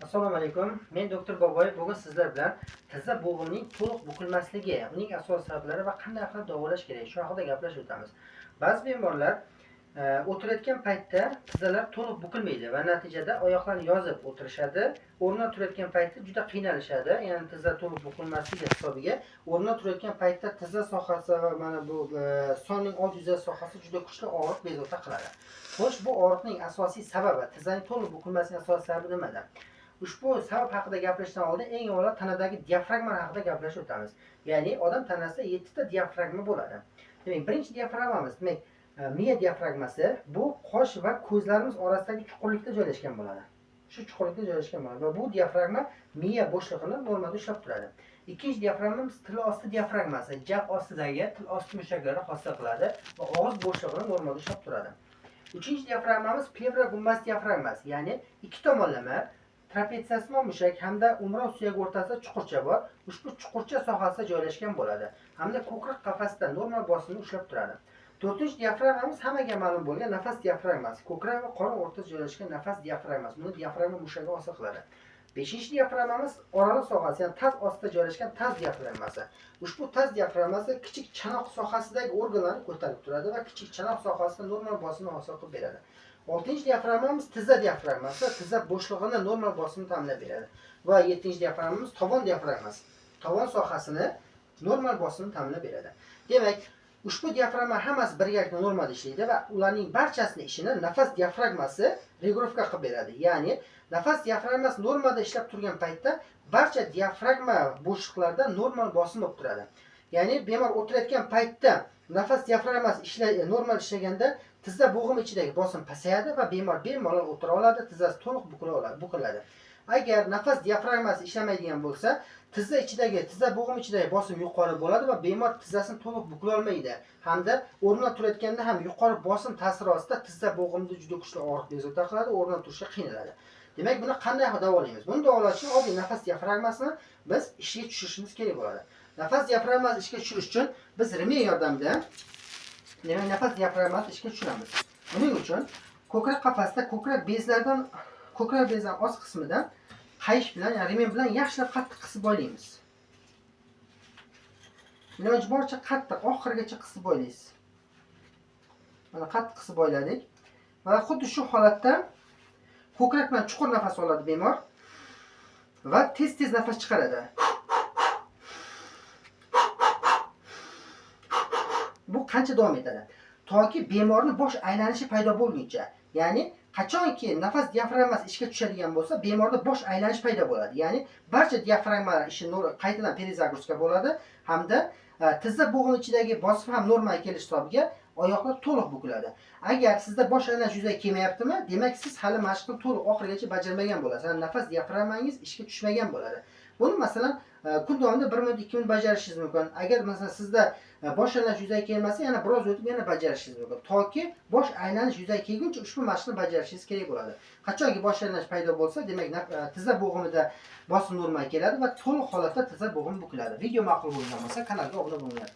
Assalomu alaykum. Men doktor Boboyev. Bugun sizlar bilan tizza bo'g'imning to'liq bukilmasligi, uning asosiy sabablari va qanday qilib davolash kerak shu haqida gaplashib o'tamiz. Ba'zi bemorlar o'tirayotgan paytda tizzalar to'liq bukilmaydi va natijada oyoqlarni yozib o'tirishadi. O'rnidan turayotgan paytda juda qiynalishadi. Ya'ni tizza to'liq bukilmasligi hisobiga o'rnidan turayotgan paytda tizza sohasi va mana bu sonning old yuzasi sohasi juda kuchli og'riq bezovta qiladi. Xo'sh, bu og'riqning asosiy sababi, tizzaning to'liq bukilmasligining asosiy sababi nimada? Ushbu sabab haqida gapirishdan oldin eng avvalo tanadagi diafragma haqida gaplashib o'tamiz. Ya'ni odam tanasida 7 ta diafragma bo'ladi. Demak, birinchi diafragmamiz, demak, miya diafragmasi bu qosh va ko'zlarimiz orasidagi chuqurlikda joylashgan bo'ladi. Shu chuqurlikda joylashgan bo'ladi va bu diafragma miya bo'shlig'ini normada ushlab turadi. Ikkinchi diafragmamiz til osti diafragmasi, jag ostidagi til osti mushaklari hosil qiladi va og'iz bo'shlig'ini normada ushlab turadi. Uchinchi diafragmamiz pleura gumbaz diafragmasi, ya'ni ikki tomonlama trapetsiyasmon mushak hamda umron suyagi o'rtasida chuqurcha bor. Ushbu chuqurcha sohasida joylashgan bo'ladi hamda ko'krak qafasida normal bosimni ushlab turadi. To'rtinchi diafragmamiz hammaga ma'lum bo'lgan nafas diafragmasi, ko'krak va qorin o'rtasida joylashgan nafas diafragmasi. Buni diafragma mushagi hosil qiladi. Beshinchi diafragmamiz oraliq sohasi, ya'ni taz ostida joylashgan taz diafragmasi. Ushbu taz diafragmasi kichik chanoq sohasidagi organlarni ko'tarib turadi va kichik chanoq sohasida normal bosimni hosil qilib beradi. 6-diafragmamiz tizza diafragmasi, tizza bo'shlig'ini normal bosimni ta'minlab beradi. Va 7-diafragmamiz tovon diafragmasi, tovon sohasini normal bosimni ta'minlab beradi. Demak, ushbu diafragma hammasi birgalikda normal ishlaydi va ularning barchasining ishini nafas diafragmasi regulovka qilib beradi. Ya'ni nafas diafragmasi normalda ishlab turgan paytda barcha diafragma bo'shliqlarda normal bosim bo'lib turadi. Ya'ni bemor o'tirayotgan paytda nafas diafragmasi normal ishlaganda tizza bo'g'imi ichidagi bosim pasayadi va bemor bemalol o'tira oladi, tizzasi to'liq bukiladi. Agar nafas diafragmasi ishlamaydigan bo'lsa, tizza bo'g'imi ichidagi bosim yuqori bo'ladi va bemor tizzasini to'liq bukila olmaydi. Hamda o'rnidan turayotganda ham yuqori bosim ta'siri ostida tizza bo'g'imida juda kuchli og'riq bezovta qiladi, o'rnidan turishga qiynaladi. Demak, buni qanday davolaymiz? Buni davolash uchun oddiy nafas diafragmasini biz ishga tushirishimiz kerak bo'ladi. Nafas diafragmasini ishga tushirish uchun biz remen yordamida nafas diafragmasini ishga tushiramiz. Buning uchun ko'krak qafasida ko'krak bezidan ost qismidan qayish bilan, ya'ni remen bilan yaxshilab qattiq qisib boylaymiz. Iloji boricha qattiq oxirigacha qisib boylaysiz. Mana qattiq qisib boyladik. Va xuddi shu holatda ko'krak bilan chuqur nafas oladi bemor va tez-tez nafas chiqaradi. Bu qancha davom etadi? Toki bemorning bosh aylanishi paydo bo'lguncha. Ya'ni qachonki nafas diafragmasi ishga tushadigan bo'lsa, bemorda bosh aylanish paydo bo'ladi. Ya'ni barcha diafragmalar ishi qaytadan perizagruska bo'ladi hamda tizza bo'g'imi ichidagi bosim ham normalga kelish hisobiga oyoqlar to'liq bukiladi. Agar sizda bosh aylanish yuzaga kelmayaptimi, demak siz hali mashqni to'liq oxirigacha bajarmagan bo'lasiz. Ya'ni nafas diafragmangiz ishga tushmagan bo'ladi. Buni masalan kun davomida 1 minut 2 minut bajarishingiz mumkin. Agar masalan sizda bosh aylanish yuzaga kelmasa, yana biroz o'tib yana bajarishingiz mumkin. Toki bosh aylanish yuzaga kelguncha ushbu mashqni bajarishingiz kerak bo'ladi. Qachonki bosh aylanish paydo bo'lsa, demak tizza bo'g'imida bosim normalga keladi va to'liq holatda tizza bo'g'imi bukiladi. Video ma'qul bo'lgan bo'lsa, kanalga obuna bo'linglar.